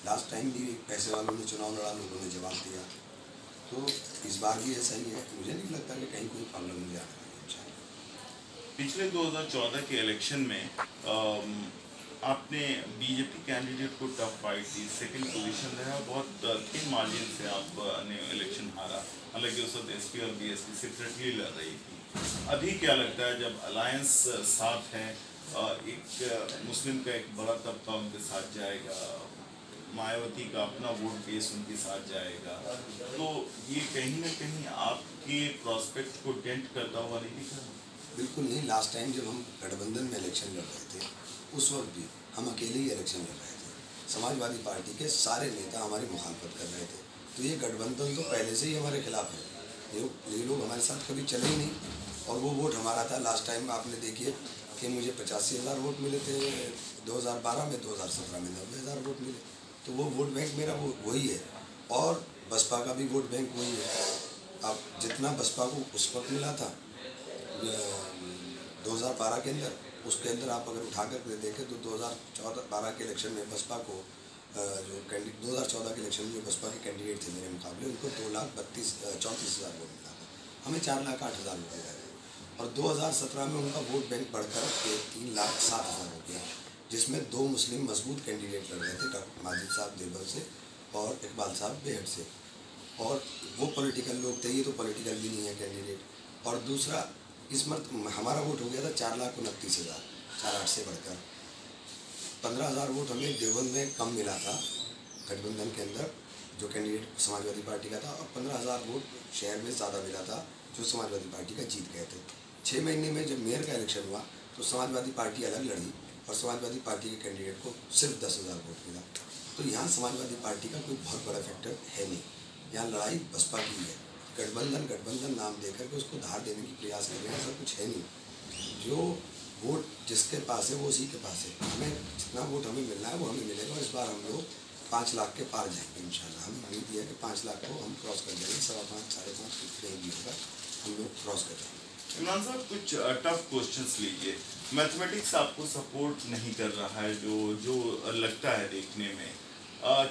Last time भी पैसे वालों ने चुनाव लड़ा, लोगों ने जवाब दिया, तो इस बार भी ऐसा ही है। मुझे नहीं लगता कि कहीं कोई प्रॉब्लम मुझे आने वाली है। पिछले 2014 के इलेक्शन में आपने बीजेपी कैंडिडेट को टफ फाइट दी, सेकंड पोजीशन रहा, बहुत थिन मार्जिन से आपने इलेक्शन हारा। हालांकि उस वक्त एसपी और बीएसपी सेपरेटली लड़ रही थी। अभी क्या लगता है जब अलायंस साथ है, एक मुस्लिम का एक बड़ा तबका उनके साथ जाएगा, मायावती का अपना वोट बेस उनके साथ जाएगा, तो ये कहीं ना कहीं आपके प्रोस्पेक्ट को डेंट करता हुआ नहीं दिख रहा? बिल्कुल नहीं। लास्ट टाइम जब हम गठबंधन में इलेक्शन लड़ रहे थे, उस वक्त भी हम अकेले ही इलेक्शन लड़ रहे थे। समाजवादी पार्टी के सारे नेता हमारी मुखालफत कर रहे थे। तो ये गठबंधन तो पहले से ही हमारे खिलाफ है। ये लोग हमारे साथ कभी चले ही नहीं। और वो वोट हमारा था। लास्ट टाइम आपने देखिए कि मुझे 85,000 वोट मिले थे 2012 में, 2017 में 90,000 वोट मिले। तो वो वोट बैंक मेरा वही है, और बसपा का भी वोट बैंक वही है। अब जितना बसपा को उस वक्त मिला था 2012 के अंदर, उसके अंदर आप अगर उठा कर देखें तो 2014-12 के इलेक्शन में बसपा को जो 2014 के इलेक्शन में जो बसपा के कैंडिडेट थे मेरे मुकाबले, उनको 2,34,000 वोट मिला था। हमें 4,08,000 वोट मिला था। और 2017 में उनका वोट बैंक बढ़कर 3,07,000 हो गया, जिसमें 2 मुस्लिम मजबूत कैंडिडेट लड़ रहे थे, डॉक्टर माजिद साहब देवबंद से और इकबाल साहब बेहट से। और वो पॉलिटिकल लोग थे, ये तो पॉलिटिकल भी नहीं है कैंडिडेट। और दूसरा, इस मर्त हमारा वोट हो गया था 4,29,000, 4,8 से बढ़कर 15,000 वोट हमें देवबंद में कम मिला था गठबंधन के अंदर, जो कैंडिडेट समाजवादी पार्टी का था, और 15,000 वोट शहर में ज़्यादा मिला था जो समाजवादी पार्टी का जीत गए थे। 6 महीने में जब मेयर का इलेक्शन हुआ तो समाजवादी पार्टी अलग लड़ी और समाजवादी पार्टी के कैंडिडेट को सिर्फ 10,000 वोट मिला। तो यहाँ समाजवादी पार्टी का कोई बहुत बड़ा फैक्टर है नहीं। यहाँ लड़ाई बसपा की है। गठबंधन नाम देकर के उसको धार देने की प्रयास कर रहे हैं, ऐसा कुछ है नहीं। जो वोट जिसके पास है वो उसी के पास है। हमें जितना वोट हमें मिलना है वो हमें मिलेगा। और इस बार हम लोग 5 लाख के पार जाएंगे इंशाल्लाह। हमें उम्मीद है कि 5 लाख को हम क्रॉस कर जाएंगे। 5.25 साढ़े 5 कहीं भी होगा, हम लोग क्रॉस कर जाएंगे। इमरान साहब, कुछ टफ क्वेश्चंस लीजिए। मैथमेटिक्स आपको सपोर्ट नहीं कर रहा है, जो लगता है देखने में।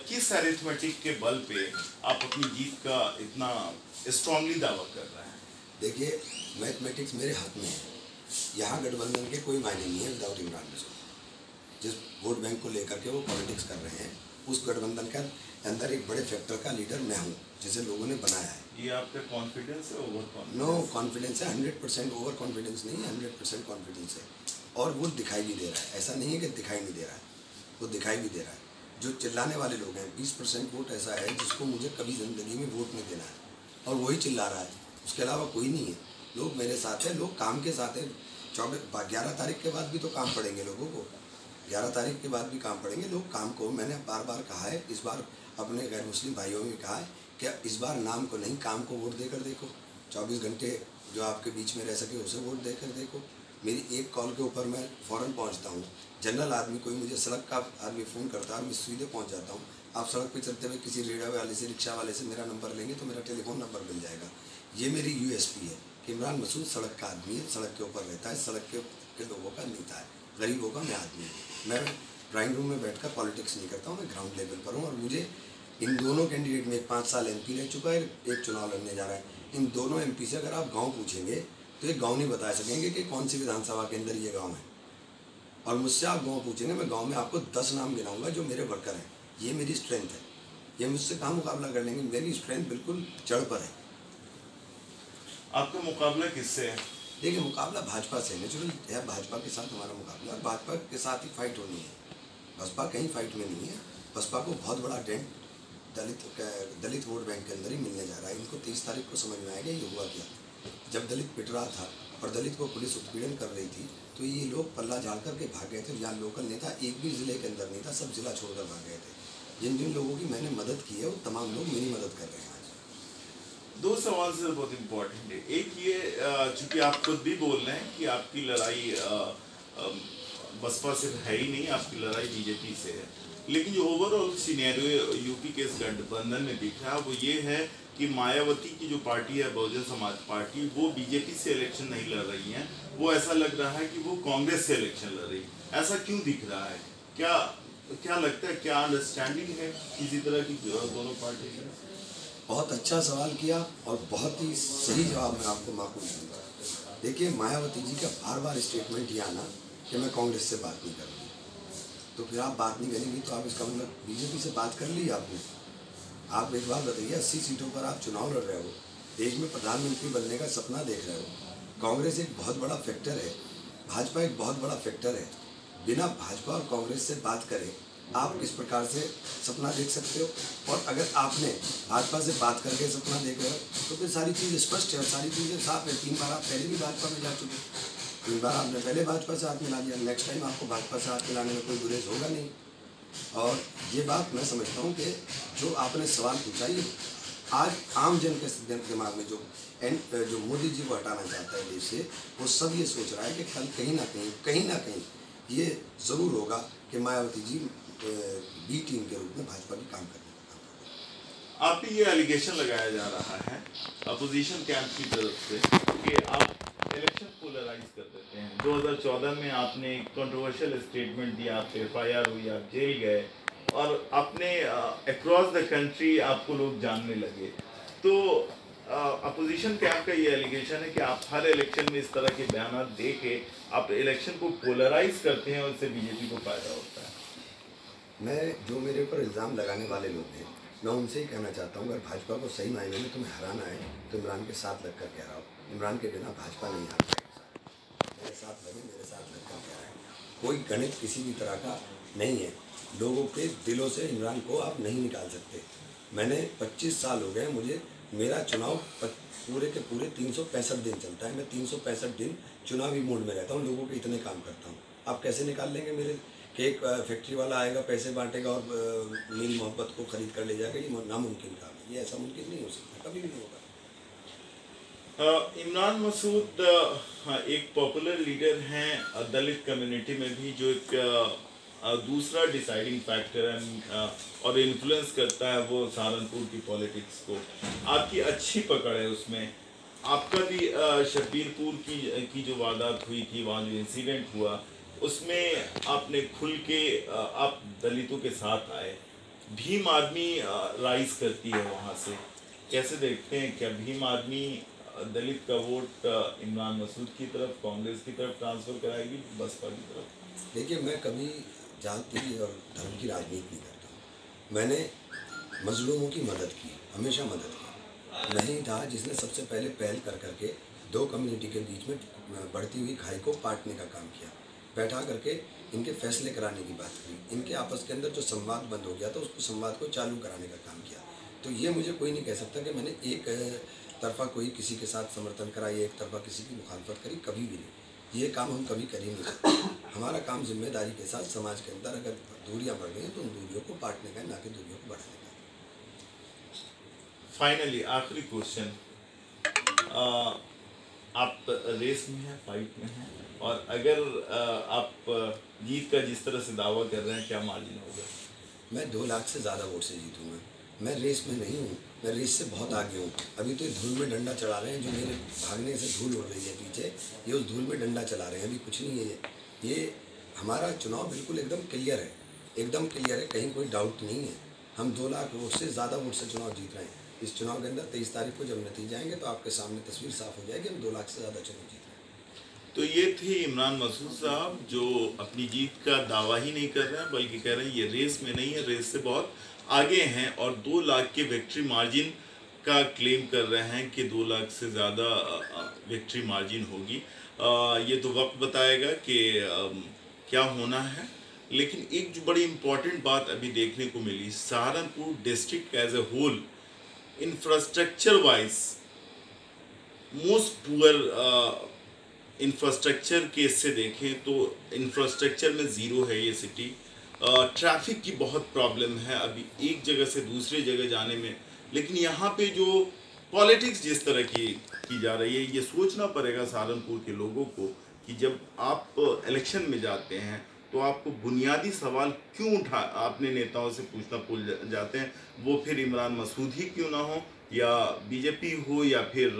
किस अरिथमेटिक के बल पे आप अपनी जीत का इतना स्ट्रांगली दावा कर रहे हैं? देखिए, मैथमेटिक्स मेरे हाथ में है। यहाँ गठबंधन के कोई मायने नहीं है विदाउट इमरान मसूद। जिस वोट बैंक को लेकर के वो पॉलिटिक्स कर रहे हैं, उस गठबंधन का अंदर एक बड़े फैक्टर का लीडर मैं हूँ, जिसे लोगों ने बनाया है। ये आपका कॉन्फिडेंस है? Over confidence? नो कॉन्फिडेंस है, 100% ओवर कॉन्फिडेंस नहीं है, 100% कॉन्फिडेंस है। और वो दिखाई भी दे रहा है। ऐसा नहीं है कि दिखाई नहीं दे रहा है, वो दिखाई भी दे रहा है। जो चिल्लाने वाले लोग हैं, 20% वोट ऐसा है जिसको मुझे कभी ज़िंदगी में वोट नहीं देना है, और वही चिल्ला रहा है। उसके अलावा कोई नहीं है। लोग मेरे साथ हैं, लोग काम के साथ हैं। 11 तारीख के बाद भी तो काम पड़ेंगे लोगों को। 11 तारीख के बाद भी काम पड़ेंगे लोग काम को। मैंने बार बार कहा है, इस बार अपने गैर मुस्लिम भाइयों में कहा है कि इस बार नाम को नहीं, काम को वोट देकर देखो। 24 घंटे जो आपके बीच में रह सके उसे वोट देकर देखो। मेरी एक कॉल के ऊपर मैं फ़ौरन पहुंचता हूं। जनरल आदमी, कोई मुझे सड़क का आदमी फ़ोन करता है और मैं सीधे पहुंच जाता हूं। आप सड़क पे चलते हुए किसी रेड़ा वाले से, रिक्शा वाले से मेरा नंबर लेंगे तो मेरा टेलीफोन नंबर मिल जाएगा। ये मेरी USP है कि इमरान मसूद सड़क का आदमी है, सड़क के ऊपर रहता है, सड़क के लोगों का नेता है, गरीबों का मैं आदमी हूँ। मैं ड्राइंग रूम में बैठकर पॉलिटिक्स नहीं करता हूँ, मैं ग्राउंड लेवल पर हूँ। और मुझे इन दोनों कैंडिडेट में, 5 साल MP रह चुका है, एक चुनाव लड़ने जा रहा है। इन दोनों MP से अगर आप गाँव पूछेंगे तो एक गाँव नहीं बता सकेंगे कि कौन सी विधानसभा के अंदर ये गाँव है। और मुझसे आप गाँव पूछेंगे, मैं गाँव में आपको 10 नाम गिनाऊंगा जो मेरे वर्कर हैं। ये मेरी स्ट्रेंथ है। ये मुझसे कहाँ मुकाबला कर लेंगे? मेरी स्ट्रेंथ बिल्कुल जड़ पर है। आपका मुकाबला किससे है? देखिए, मुकाबला भाजपा से नेचुरल है। भाजपा के साथ हमारा मुकाबला, और भाजपा के साथ ही फाइट होनी है। बसपा कहीं फाइट में नहीं है। बसपा को बहुत बड़ा डेंट दलित वोट बैंक के अंदर ही मिलने जा रहा है। इनको 30 तारीख को समझ में आएगा ये हुआ क्या। जब दलित पिट रहा था और दलित को पुलिस उत्पीड़न कर रही थी, तो ये लोग पल्ला झाड़ करके भाग गए थे। यहाँ लोकल नेता एक भी ज़िले के अंदर नहीं था, सब जिला छोड़कर भाग गए थे। जिन जिन लोगों की मैंने मदद की है वो तमाम लोग मेरी मदद कर रहे हैं आज। 2 सवाल से बहुत इम्पोर्टेंट है। एक ये, चूंकि आप खुद भी बोल रहे हैं कि आपकी लड़ाई बसपा से है ही नहीं, आपकी लड़ाई BJP से है, लेकिन जो ओवरऑल सिनेरियो यूपी के इस गठबंधन में दिख रहा है वो ये है कि मायावती की जो पार्टी है, बहुजन समाज पार्टी, वो BJP से इलेक्शन नहीं लड़ रही है। वो ऐसा लग रहा है कि वो कांग्रेस से इलेक्शन लड़ रही है। ऐसा क्यों दिख रहा है? क्या तो क्या लगता है, क्या अंडरस्टैंडिंग है किसी तरह की दोनों पार्टी में? बहुत अच्छा सवाल किया और बहुत ही सही जवाब मैं आपको माकूल दूंगा। देखिए, मायावती जी का बार बार स्टेटमेंट ये आना कि मैं कांग्रेस से बात नहीं करूँगी, तो फिर आप बात नहीं करेंगी तो आप इसका मतलब बीजेपी से बात कर ली आपने। आप एक बात बताइए, 80 सीटों पर आप चुनाव लड़ रहे हो, देश में प्रधानमंत्री बनने का सपना देख रहे हो, कांग्रेस एक बहुत बड़ा फैक्टर है, भाजपा एक बहुत बड़ा फैक्टर है। बिना भाजपा और कांग्रेस से बात करें आप किस प्रकार से सपना देख सकते हो? और अगर आपने भाजपा से बात करके सपना देख रहे हो तो फिर सारी चीज़ स्पष्ट है और सारी चीज़ें साफ है। 3 बार आप पहले भी भाजपा में जा चुके, 3 बार आपने पहले भाजपा से हाथ मिला लिया, नेक्स्ट टाइम आपको भाजपा से हाथ मिलाने में कोई गुरेज होगा नहीं। और ये बात मैं समझता हूँ कि जो आपने सवाल पूछा, ये आज आम जन के दिमाग में जो मोदी जी को हटाना चाहता है देश से, वो सब ये सोच रहा है कि कल कहीं ना कहीं ये ज़रूर होगा कि मायावती जी बी टीम के रूप में भाजपा की काम करने का काम करें। आप पे ये एलिगेशन लगाया जा रहा है अपोजिशन कैंप की तरफ से कि आप इलेक्शन पोलराइज कर देते हैं। 2014 में आपने एक कंट्रोवर्शियल स्टेटमेंट दिया, आप पे FIR हुई, आप जेल गए और अपने अक्रॉस द कंट्री आपको लोग जानने लगे। तो अपोजिशन कैंप का ये एलिगेशन है कि आप हर इलेक्शन में इस तरह के बयान दे के आप इलेक्शन को पोलराइज करते हैं और इससे बीजेपी को फायदा होता है। जो मेरे ऊपर इल्ज़ाम लगाने वाले लोग हैं, मैं उनसे ही कहना चाहता हूँ, अगर भाजपा को सही मायने में तुम्हें हराना है तो इमरान के साथ लगकर कह रहा हो। इमरान के बिना भाजपा नहीं हार पाएगी। मेरे साथ लगे, मेरे साथ लगकर कह रहा है। कोई गणित किसी भी तरह का नहीं है। लोगों के दिलों से इमरान को आप नहीं निकाल सकते। मैंने 25 साल हो गए मुझे, मेरा चुनाव पूरे के पूरे 365 दिन चलता है। मैं 365 दिन चुनावी मोड में रहता हूँ, लोगों के इतने काम करता हूँ। आप कैसे निकाल लेंगे मेरे कि एक फैक्ट्री वाला आएगा, पैसे बांटेगा और मेरी मोहब्बत को खरीद कर ले जाएगा? ये नामुमकिन काम है, ये ऐसा मुमकिन नहीं हो सकता, कभी भी नहीं होगा। इमरान मसूद एक पॉपुलर लीडर हैं दलित कम्युनिटी में भी, जो एक दूसरा डिसाइडिंग फैक्टर है और इन्फ्लुएंस करता है वो सहारनपुर की पॉलिटिक्स को। आपकी अच्छी पकड़ है उसमें। आपका भी शब्बीरपुर की जो वारदात हुई थी, वहाँ जो इंसिडेंट हुआ, उसमें आपने खुल के आप दलितों के साथ आए। भीम आर्मी राइज करती है वहाँ से, कैसे देखते हैं? क्या भीम आर्मी दलित का वोट इमरान मसूद की तरफ, कांग्रेस की तरफ ट्रांसफर कराएगी, बसपा की तरफ? देखिए, मैं कभी जाति और धर्म की राजनीति नहीं करता हूँ। मैंने मजलूमों की मदद की, हमेशा मदद की। मैं ही था जिसने सबसे पहले पहल कर करके 2 कम्युनिटी के बीच में बढ़ती हुई खाई को पाटने का काम किया, बैठा करके इनके फैसले कराने की बात करी, इनके आपस के अंदर जो संवाद बंद हो गया था उसको संवाद को चालू कराने का काम किया। तो ये मुझे कोई नहीं कह सकता कि मैंने एक तरफा कोई किसी के साथ समर्थन करा या एक तरफा किसी की मुखालफत करी, कभी भी नहीं। ये काम हम कभी कर ही नहीं सकते। हमारा काम जिम्मेदारी के साथ समाज के अंदर अगर दूरियां बढ़ गई हैं तो उन दूरियों को पाटने का, ना कि दूरियों को बढ़ाने का। फाइनली आखिरी क्वेश्चन, आप रेस में हैं, फाइट में हैं, और अगर आप जीत का जिस तरह से दावा कर रहे हैं, क्या मार्जिन होगा? मैं 2 लाख से ज़्यादा वोट से जीतूंगा। मैं रेस में नहीं हूँ, मैं रेस से बहुत आगे हूँ। अभी तो ये धूल में डंडा चला रहे हैं, जो मेरे भागने से धूल उड़ रही है पीछे, ये उस धूल में डंडा चला रहे हैं, अभी कुछ नहीं है। ये हमारा चुनाव बिल्कुल एकदम क्लियर है, एकदम क्लियर है, कहीं कोई डाउट नहीं है। हम 2 लाख वोट से ज़्यादा वोट से चुनाव जीत रहे हैं। इस चुनाव के अंदर 23 तारीख को जब नतीजे आएंगे तो आपके सामने तस्वीर साफ हो जाएगी, हम 2 लाख से ज़्यादा चुनाव जीत रहे हैं। तो ये थे इमरान मसूद साहब, जो अपनी जीत का दावा ही नहीं कर रहे हैं, बल्कि कह रहे हैं ये रेस में नहीं है, रेस से बहुत आगे हैं, और 2 लाख के विक्ट्री मार्जिन का क्लेम कर रहे हैं कि 2 लाख से ज़्यादा विक्ट्री मार्जिन होगी। ये तो वक्त बताएगा कि क्या होना है। लेकिन एक जो बड़ी इम्पॉर्टेंट बात अभी देखने को मिली, Saharanpur district as a whole infrastructure wise most poor infrastructure case से देखें तो इंफ्रास्ट्रक्चर में ज़ीरो है ये सिटी। ट्रैफिक की बहुत प्रॉब्लम है अभी एक जगह से दूसरी जगह जाने में। लेकिन यहाँ पे जो पॉलिटिक्स जिस तरह की जा रही है, ये सोचना पड़ेगा सहारनपुर के लोगों को कि जब आप इलेक्शन में जाते हैं तो आपको बुनियादी सवाल क्यों अपने नेताओं से पूछना भूल जाते हैं, वो फिर इमरान मसूद ही क्यों ना हो, या बीजेपी हो, या फिर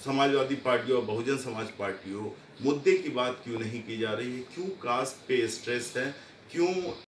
समाजवादी पार्टी और बहुजन समाज पार्टी हो। मुद्दे की बात क्यों नहीं की जा रही है? क्यों कास्ट पे स्ट्रेस है? क्यों